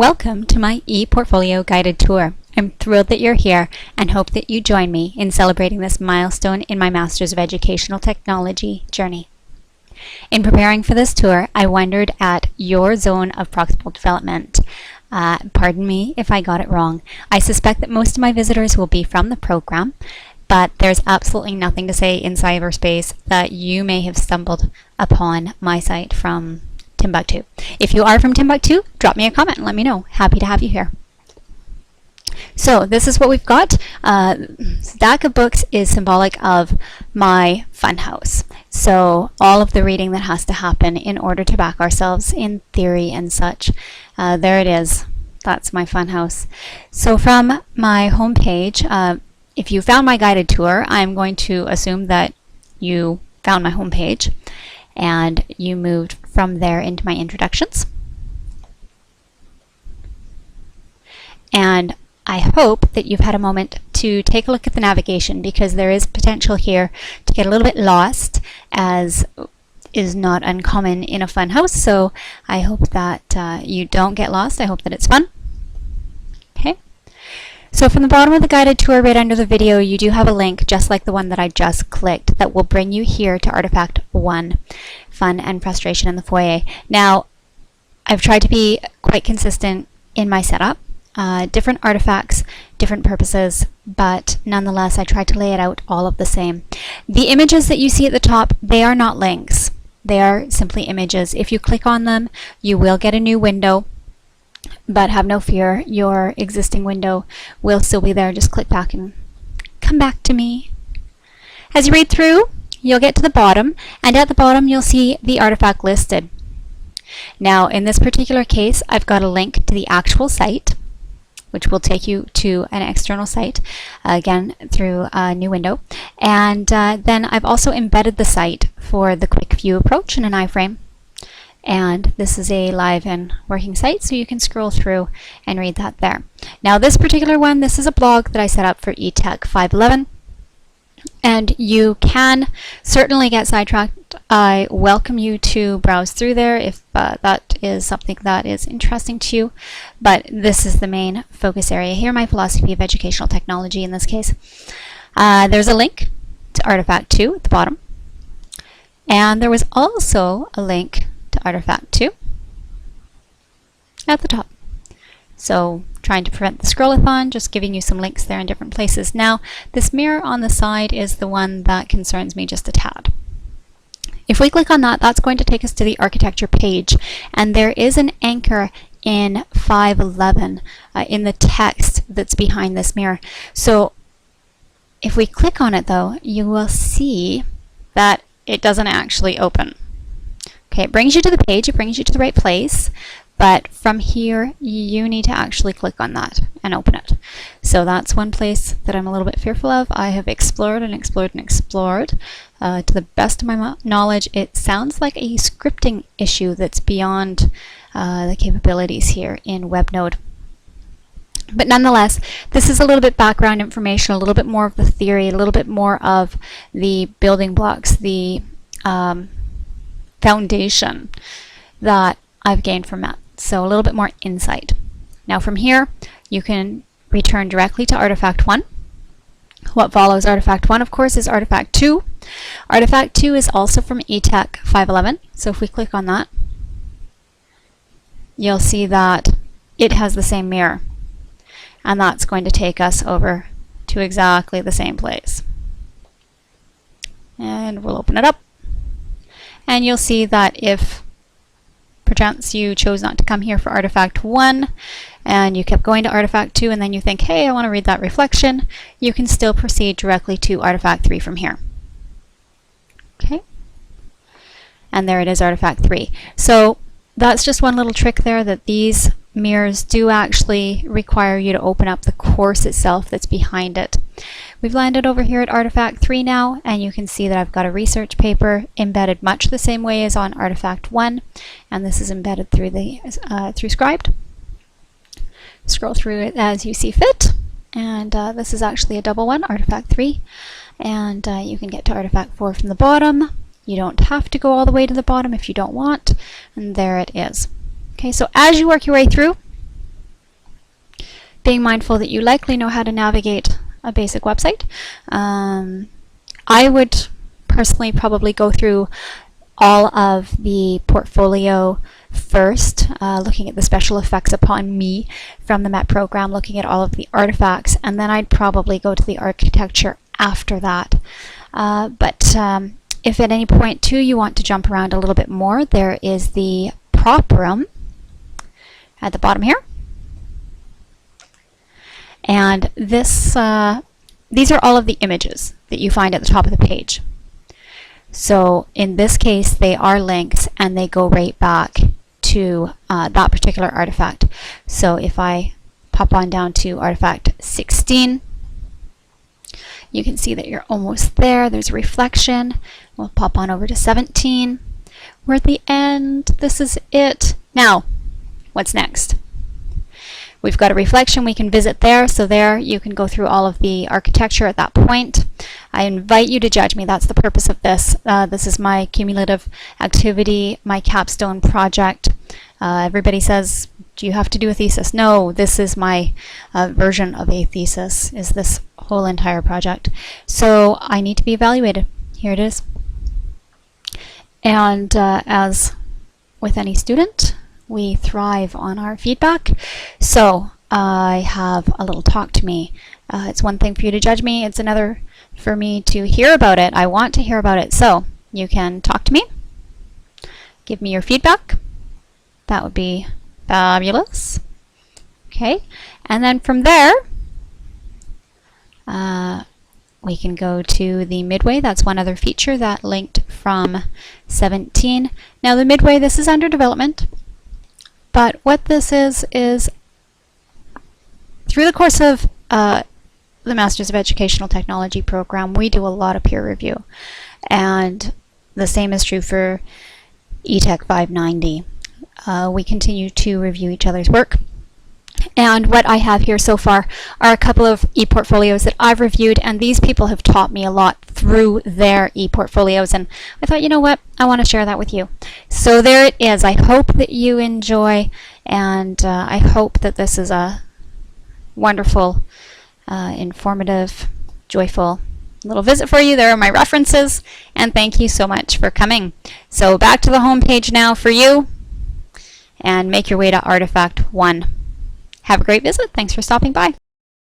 Welcome to my ePortfolio guided tour. I'm thrilled that you're here and hope that you join me in celebrating this milestone in my Master's of Educational Technology journey. In preparing for this tour, I wondered at your zone of proximal development. Pardon me if I got it wrong. I suspect that most of my visitors will be from the program, but there's absolutely nothing to say in cyberspace that you may have stumbled upon my site from Timbuktu. If you are from Timbuktu, drop me a comment and let me know. Happy to have you here. So this is what we've got. Stack of books is symbolic of my funhouse. So all of the reading that has to happen in order to back ourselves in theory and such. There it is. That's my funhouse. So from my homepage, if you found my guided tour, I'm going to assume that you found my homepage and you moved from there into my introductions. And I hope that you've had a moment to take a look at the navigation, because there is potential here to get a little bit lost, as is not uncommon in a fun house. So I hope that you don't get lost. I hope that it's fun. Okay. So from the bottom of the guided tour right under the video, you do have a link just like the one that I just clicked that will bring you here to Artifact 1, Fun and Frustration in the Foyer. Now, I've tried to be quite consistent in my setup. Different artifacts, different purposes, but nonetheless I tried to lay it out all of the same. The images that you see at the top, they are not links. They are simply images. If you click on them, you will get a new window. But have no fear, your existing window will still be there. Just click back and come back to me. As you read through, you'll get to the bottom, and at the bottom you'll see the artifact listed. Now, in this particular case, I've got a link to the actual site, which will take you to an external site, again, through a new window. And then I've also embedded the site for the quick view approach in an iframe. And this is a live and working site, so you can scroll through and read that there. Now this particular one, this is a blog that I set up for eTech 511, and you can certainly get sidetracked. I welcome you to browse through there if that is something that is interesting to you, but this is the main focus area here, my philosophy of educational technology in this case. There's a link to Artifact 2 at the bottom, and there was also a link to Artifact 2 at the top. So trying to prevent the scrollathon, just giving you some links there in different places. Now this mirror on the side is the one that concerns me just a tad. If we click on that, that's going to take us to the architecture page, and there is an anchor in 511 in the text that's behind this mirror. So if we click on it though, you will see that it doesn't actually open. Okay, it brings you to the page, it brings you to the right place, but from here you need to actually click on that and open it. So that's one place that I'm a little bit fearful of. I have explored and explored and explored. To the best of my knowledge, it sounds like a scripting issue that's beyond the capabilities here in WebNode. But nonetheless, this is a little bit background information, a little bit more of the theory, a little bit more of the building blocks, the foundation that I've gained from that. So a little bit more insight. Now from here, you can return directly to Artifact 1. What follows Artifact 1, of course, is Artifact 2. Artifact 2 is also from eTech 511. So if we click on that, you'll see that it has the same mirror. And that's going to take us over to exactly the same place. And we'll open it up. And you'll see that if perchance you chose not to come here for Artifact 1 and you kept going to Artifact 2 and then you think, hey, I want to read that reflection, you can still proceed directly to Artifact 3 from here. Okay. And there it is, Artifact 3. So that's just one little trick there, that these mirrors do actually require you to open up the course itself that's behind it. We've landed over here at Artifact 3 now, and you can see that I've got a research paper embedded much the same way as on Artifact 1, and this is embedded through the through Scribed. Scroll through it as you see fit, and this is actually a double one, Artifact 3, and you can get to Artifact 4 from the bottom. You don't have to go all the way to the bottom if you don't want, and there it is. Okay, so as you work your way through, being mindful that you likely know how to navigate a basic website. I would personally probably go through all of the portfolio first, looking at the special effects upon me from the MET program, looking at all of the artifacts, and then I'd probably go to the architecture after that. But if at any point too you want to jump around a little bit more, there is the prop room at the bottom here. And this, these are all of the images that you find at the top of the page. So in this case, they are links and they go right back to that particular artifact. So if I pop on down to artifact 16, you can see that you're almost there. There's a reflection. We'll pop on over to 17. We're at the end. This is it. Now, what's next? We've got a reflection. We can visit there. So there you can go through all of the architecture at that point. I invite you to judge me. That's the purpose of this. This is my cumulative activity, my capstone project. Everybody says, do you have to do a thesis? No, this is my version of a thesis, is this whole entire project. So I need to be evaluated. Here it is. And as with any student, we thrive on our feedback. So I have a little talk to me. It's one thing for you to judge me. It's another for me to hear about it. I want to hear about it. So you can talk to me. Give me your feedback. That would be fabulous. Okay. And then from there, we can go to the midway. That's one other feature that linked from 17. Now the midway, this is under development. But what this is through the course of the Masters of Educational Technology program, we do a lot of peer review. And the same is true for eTech 590. We continue to review each other's work. And what I have here so far are a couple of ePortfolios that I've reviewed, and these people have taught me a lot through their ePortfolios, and I thought, you know what, I want to share that with you. So there it is. I hope that you enjoy, and I hope that this is a wonderful, informative, joyful little visit for you. There are my references, and thank you so much for coming. So back to the home page now for you, and make your way to Artifact 1. Have a great visit. Thanks for stopping by.